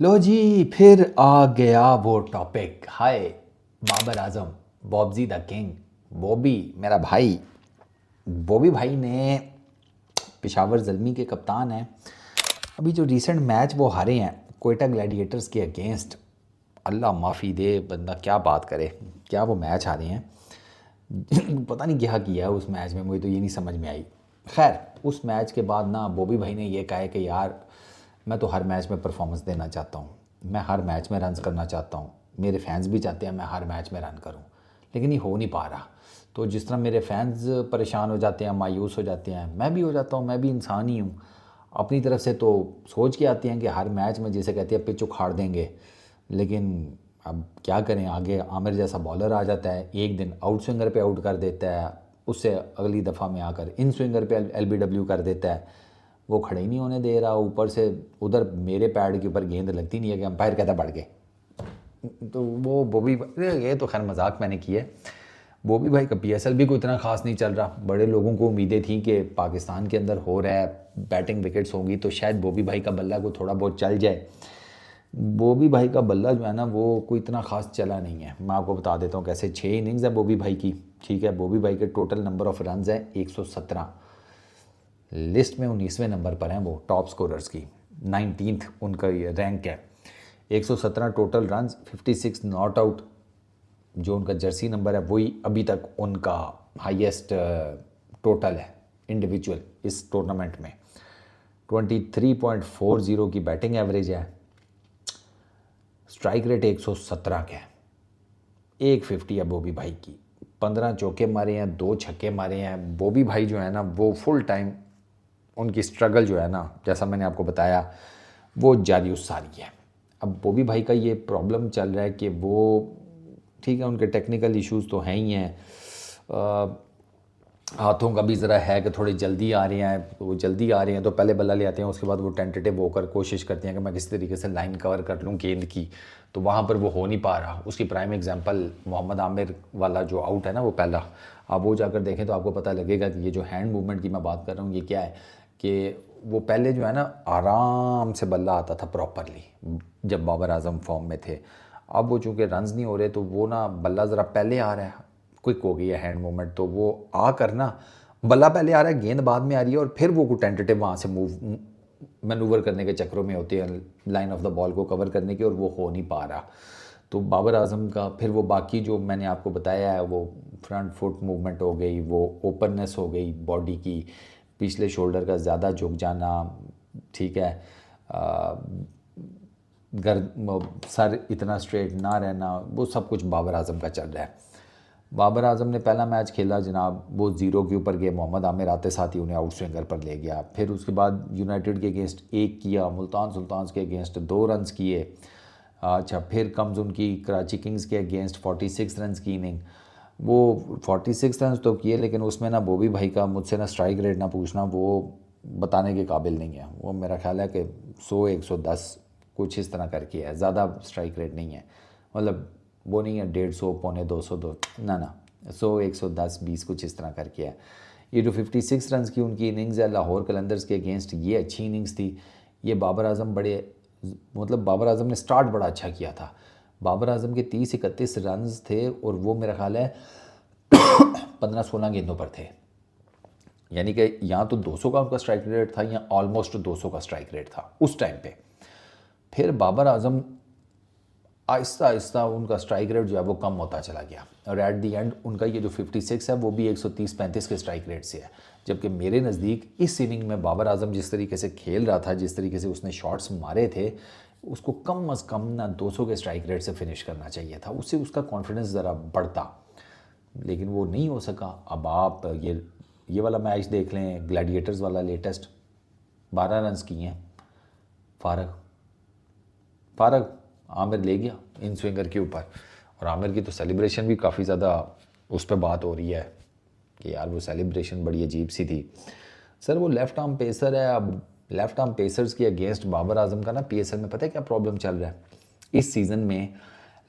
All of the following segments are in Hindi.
लो जी, फिर आ गया वो टॉपिक। हाय बाबर आजम, बॉबजी द किंग, बॉबी मेरा भाई। बॉबी भाई ने पेशावर ज़ल्मी के कप्तान हैं। अभी जो रीसेंट मैच वो हारे हैं कोयटा ग्लैडिएटर्स के अगेंस्ट। अल्लाह माफ़ी दे, बंदा क्या बात करे, क्या वो मैच हारे हैं। पता नहीं क्या किया है उस मैच में, मुझे तो ये नहीं समझ में आई। खैर, उस मैच के बाद ना बॉबी भाई ने ये कहा है कि यार मैं तो हर मैच में परफॉर्मेंस देना चाहता हूँ, मैं हर मैच में रन करना चाहता हूँ, मेरे फैंस भी चाहते हैं मैं हर मैच में रन करूँ, लेकिन ये हो नहीं पा रहा। तो जिस तरह मेरे फैंस परेशान हो जाते हैं, मायूस हो जाते हैं, मैं भी हो जाता हूँ, मैं भी इंसान ही हूँ। अपनी तरफ से तो सोच के आती हैं कि हर मैच में जैसे कहते हैं पिच उखाड़ देंगे, लेकिन अब क्या करें, आगे आमिर जैसा बॉलर आ जाता है, एक दिन आउट स्विंगर पे आउट कर देता है, उससे अगली दफ़ा में आकर इन स्विंगर पे एलबीडब्ल्यू कर देता है, वो खड़े ही नहीं होने दे रहा। ऊपर से उधर मेरे पैड के ऊपर गेंद लगती नहीं है कि अंपायर कहता बढ़ गए। तो वो बॉबी, ये तो खैर मजाक मैंने की है। बॉबी भाई का पीएसएल भी कोई इतना खास नहीं चल रहा। बड़े लोगों को उम्मीदें थी कि पाकिस्तान के अंदर हो रहा है, बैटिंग विकेट्स होंगी तो शायद बॉबी भाई का बल्ला को थोड़ा बहुत चल जाए। बॉबी भाई का बल्ला जो है ना वो कोई इतना खास चला नहीं है। मैं आपको बता देता हूँ कैसे। 6 इनिंग्स है बॉबी भाई की, ठीक है। बॉबी भाई के टोटल नंबर ऑफ रन है 117। लिस्ट में 19वें नंबर पर हैं वो टॉप स्कोरर्स की, 19th उनका ये रैंक है। 117 टोटल रन, 56 नॉट आउट। जो उनका जर्सी नंबर है वही अभी तक उनका हाईएस्ट टोटल है इंडिविजुअल इस टूर्नामेंट में। 23.40 की बैटिंग एवरेज है। स्ट्राइक रेट 117 का है। 150 है बॉबी भाई की। 15 चौके मारे हैं, 2 छक्के मारे हैं। बॉबी भाई जो है ना वो फुल टाइम उनकी स्ट्रगल जो है ना, जैसा मैंने आपको बताया, वो जारी सारी है। अब बॉबी भाई का ये प्रॉब्लम चल रहा है कि वो, ठीक है, उनके टेक्निकल इश्यूज तो हैं ही हैं, हाथों का भी ज़रा है कि थोड़ी जल्दी आ रहे हैं। वो जल्दी आ रहे हैं तो पहले बल्ला ले आते हैं, उसके बाद वो टेंटेटिव होकर कोशिश करते हैं कि मैं किसी तरीके से लाइन कवर कर लूँ गेंद की, तो वहाँ पर वो हो नहीं पा रहा। उसकी प्राइम एग्जांपल मोहम्मद आमिर वाला जो आउट है ना वो पहला, आप वो जाकर देखें तो आपको पता लगेगा कि ये जो हैंड मूवमेंट की मैं बात कर रहा हूँ ये क्या है। कि वो पहले जो है ना आराम से बल्ला आता था प्रॉपरली जब बाबर आजम फॉर्म में थे। अब वो चूँकि रन्स नहीं हो रहे तो वो ना बल्ला ज़रा पहले आ रहा है, क्विक हो गई है हैंड मूवमेंट, तो वो आ कर ना बल्ला पहले आ रहा है, गेंद बाद में आ रही है, और फिर वो को टेंटेटिव वहाँ से मूव मैनूवर करने के चक्रों में होती है लाइन ऑफ द बॉल को कवर करने की, और वो हो नहीं पा रहा। तो बाबर आजम का फिर वो बाकी जो मैंने आपको बताया है, वो फ्रंट फुट मूवमेंट हो गई, वो ओपननेस हो गई बॉडी की, पिछले शोल्डर का ज़्यादा झुक जाना, ठीक है, गर सर इतना स्ट्रेट ना रहना, वो सब कुछ बाबर आजम का चल रहा है। बाबर आजम ने पहला मैच खेला जनाब, वो 0 के ऊपर गए, मोहम्मद आमिर आते साथ ही उन्हें आउट स्विंगर पर ले गया। फिर उसके बाद यूनाइटेड के अगेंस्ट 1 किया, मुल्तान सुल्तान्स के अगेंस्ट 2 रन्स किए। अच्छा, फिर कम्स उनकी कराची किंग्स के अगेंस्ट 46 रन्स की इनिंग। वो 46 रन तो किए, लेकिन उसमें ना बॉबी भाई का मुझसे ना स्ट्राइक रेट ना पूछना, वो बताने के काबिल नहीं है। वो मेरा ख्याल है कि 100 110 कुछ इस तरह करके है, ज़्यादा स्ट्राइक रेट नहीं है। मतलब वो नहीं है 150 पौने 200 दो, ना ना, 100 110 20 कुछ इस तरह करके है। ये जो 56 रन की उनकी इनिंग्स है लाहौर कलंदर्स के अगेंस्ट, ये अच्छी इनिंग्स थी। ये बाबर आजम बड़े, मतलब बाबर आजम ने स्टार्ट बड़ा अच्छा किया था। बाबर आजम के 30 31 रन थे, और वो मेरा ख्याल है 15 16 गेंदों पर थे। यानी कि यहाँ तो 200 का उनका स्ट्राइक रेट था, या ऑलमोस्ट 200 का स्ट्राइक रेट था उस टाइम पे। फिर बाबर आजम आहिस्ता आहिस्ता उनका स्ट्राइक रेट जो है वो कम होता चला गया, और एट दी एंड उनका ये जो 56 है वो भी 130 35 के स्ट्राइक रेट से है। जबकि मेरे नज़दीक इस इनिंग में बाबर आजम जिस तरीके से खेल रहा था, जिस तरीके से उसने शॉट्स मारे थे, उसको कम अज़ कम ना 200 के स्ट्राइक रेट से फिनिश करना चाहिए था, उससे उसका कॉन्फिडेंस ज़रा बढ़ता, लेकिन वो नहीं हो सका। अब आप ये वाला मैच देख लें, ग्लैडिएटर्स वाला लेटेस्ट, 12 रन किए हैं। फारग फारग आमिर ले गया इन स्विंगर के ऊपर, और आमिर की तो सेलिब्रेशन भी काफ़ी ज़्यादा उस पर बात हो रही है कि यार वो सेलिब्रेशन बड़ी अजीब सी थी। सर वो लेफ़्ट आर्म पेसर है। अब लेफ़्ट आर्म पेसर्स के अगेंस्ट बाबर आजम का ना पीएसएल में पता है क्या प्रॉब्लम चल रहा है इस सीज़न में?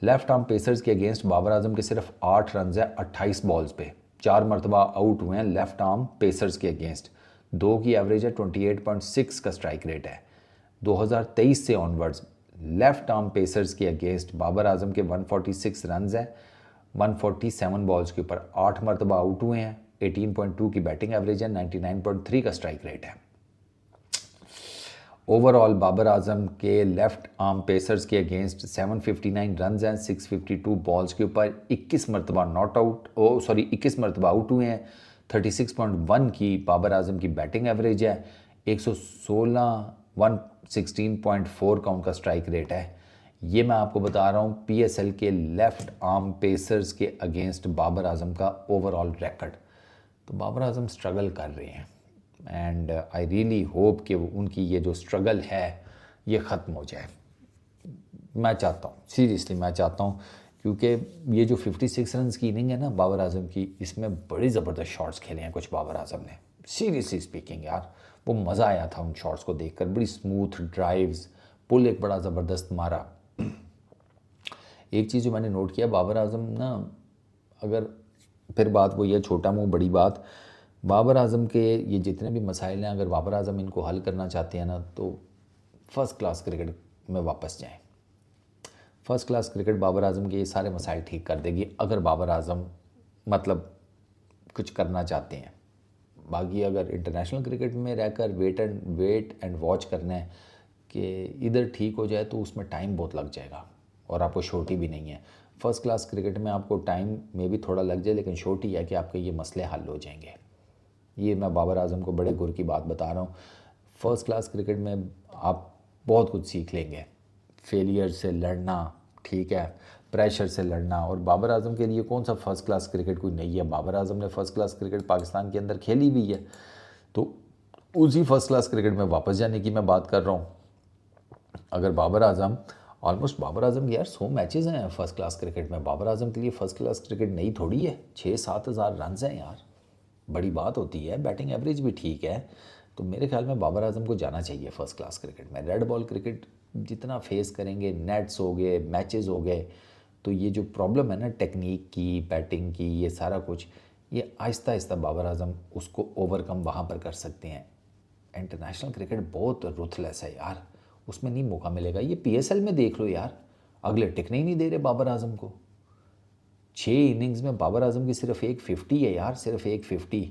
लेफ़्ट आर्म पेसर्स के अगेंस्ट बाबर आजम के सिर्फ 8 रन है 28 बॉल्स पे। 4 मरतबा आउट हुए हैं लेफ़्ट आर्म पेसर्स के अगेंस्ट। 2 की एवरेज है, 28.6 का स्ट्राइक रेट है 2023 से ऑनवर्ड्स। लेफ़्ट आर्म पेसर्स के अगेंस्ट बाबर आजम के 146 रन्स हैं 147 बॉल्स के ऊपर, 8 मरतबा आउट हुए हैं, 18.2 की बैटिंग एवरेज है, 99.3 का स्ट्राइक रेट है। ओवरऑल बाबर आजम के लेफ़्ट आर्म पेसर्स के अगेंस्ट 759 रन्स हैं 652 बॉल्स के ऊपर, 21 मरतबा नॉट आउट 21 मरतबा आउट हुए हैं, 36.1 की बाबर आजम की बैटिंग एवरेज है, 116 का उनका स्ट्राइक रेट है। ये मैं आपको बता रहा हूँ PSL के लेफ़्ट आर्म पेसर्स के अगेंस्ट बाबर आजम का ओवरऑल रिकॉर्ड। तो बाबर आजम स्ट्रगल कर रहे हैं एंड आई रियली होप कि उनकी ये जो स्ट्रगल है ये ख़त्म हो जाए। मैं चाहता हूँ, सीरियसली मैं चाहता हूँ, क्योंकि ये जो 56 रन्स की इनिंग है ना बाबर आजम की, इसमें बड़ी ज़बरदस्त शॉट्स खेले हैं कुछ बाबर आजम ने। सीरियसली स्पीकिंग यार, वो मज़ा आया था उन शॉट्स को देखकर, बड़ी स्मूथ ड्राइव्स, पुल एक बड़ा ज़बरदस्त मारा। एक चीज़ जो मैंने नोट किया, बाबर आजम ना, अगर फिर बात वो ये छोटा मुँह बड़ी बात, बाबर आजम के ये जितने भी मसाइल हैं, अगर बाबर आजम इनको हल करना चाहते हैं ना तो फ़र्स्ट क्लास क्रिकेट में वापस जाएं। First class cricket Babar Azam के ये सारे मसाइल ठीक कर देगी, अगर बाबर आजम मतलब कुछ करना चाहते हैं। बाकी अगर इंटरनेशनल क्रिकेट में रहकर वेट एंड वॉच करना है कि इधर ठीक हो जाए, तो उसमें टाइम बहुत लग जाएगा और आपको छोटी भी नहीं है। फ़र्स्ट क्लास क्रिकेट में आपको टाइम में भी थोड़ा लग जाए, लेकिन छोटी है कि आपके ये मसले हल हो जाएंगे। ये मैं बाबर आजम को बड़े गुर की बात बता रहा हूँ। फ़र्स्ट क्लास क्रिकेट में आप बहुत कुछ सीख लेंगे, फेलियर से लड़ना, ठीक है, प्रेशर से लड़ना। और बाबर आजम के लिए कौन सा फ़र्स्ट क्लास क्रिकेट कोई नहीं है, बाबर आजम ने फ़र्स्ट क्लास क्रिकेट पाकिस्तान के अंदर खेली हुई है। तो उसी फ़र्स्ट क्लास क्रिकेट में वापस जाने की मैं बात कर रहा हूँ। अगर बाबर आजम बाबर आजम के यार 100 मैचेस हैं फ़र्स्ट क्लास क्रिकेट में। बाबर आजम के लिए फ़र्स्ट क्लास क्रिकेट नहीं थोड़ी है, 6-7 हज़ार रन हैं यार, बड़ी बात होती है। बैटिंग एवरेज भी ठीक है, तो मेरे ख्याल में बाबर आजम को जाना चाहिए फ़र्स्ट क्लास क्रिकेट में। रेड बॉल क्रिकेट जितना फेस करेंगे, नेट्स हो गए, मैचेस हो गए, तो ये जो प्रॉब्लम है ना टेक्निक की, बैटिंग की, ये सारा कुछ, ये आहिस्ता आहिस्ता बाबर आजम उसको ओवरकम वहाँ पर कर सकते हैं। इंटरनेशनल क्रिकेट बहुत रुथलेस है यार, उसमें नहीं मौका मिलेगा। ये PSL में देख लो यार, अगले टिकने ही नहीं दे रहे बाबर आजम को। 6 इनिंग्स में बाबर आजम की सिर्फ एक 50 है यार, सिर्फ एक 50,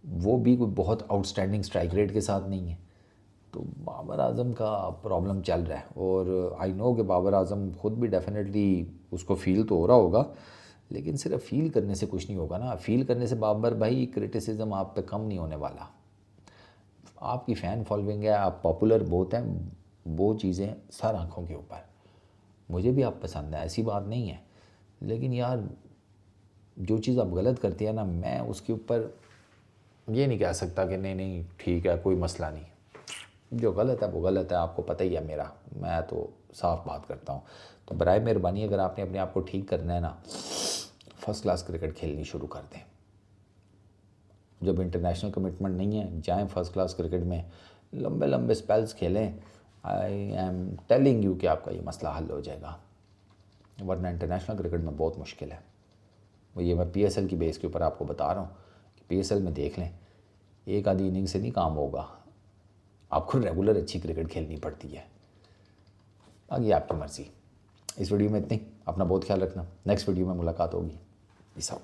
वो भी कोई बहुत आउटस्टैंडिंग स्ट्राइक रेट के साथ नहीं है। तो बाबर आजम का प्रॉब्लम चल रहा है, और आई नो कि बाबर आजम ख़ुद भी डेफिनेटली उसको फील तो हो रहा होगा, लेकिन सिर्फ फील करने से कुछ नहीं होगा ना। फील करने से बाबर भाई क्रिटिसिज्म आप पे कम नहीं होने वाला। आपकी फ़ैन फॉलोइंग है, आप पॉपुलर बहुत हैं, वो चीज़ें सर आँखों के ऊपर। मुझे भी आप पसंद है, ऐसी बात नहीं है, लेकिन यार जो चीज़ आप गलत करती है ना, मैं उसके ऊपर ये नहीं कह सकता कि नहीं ठीक है कोई मसला नहीं। जो गलत है वो गलत है, आपको पता ही है मेरा, मैं तो साफ बात करता हूँ। तो बराए मेहरबानी अगर आपने अपने आप को ठीक करना है ना, फ़र्स्ट क्लास क्रिकेट खेलनी शुरू कर दें। जब इंटरनेशनल कमिटमेंट नहीं है, जाएं फ़र्स्ट क्लास क्रिकेट में, लंबे लंबे स्पेल्स खेलें। आई एम टेलिंग यू कि आपका ये मसला हल हो जाएगा, वरना इंटरनेशनल क्रिकेट में बहुत मुश्किल है। वो ये मैं PSL की बेस के ऊपर आपको बता रहा हूँ कि PSL में देख लें, एक आधी इनिंग से नहीं काम होगा, आपको रेगुलर अच्छी क्रिकेट खेलनी पड़ती है। बाकी आपकी मर्ज़ी। इस वीडियो में इतनी, अपना बहुत ख्याल रखना, नेक्स्ट वीडियो में मुलाकात होगी। Peace out.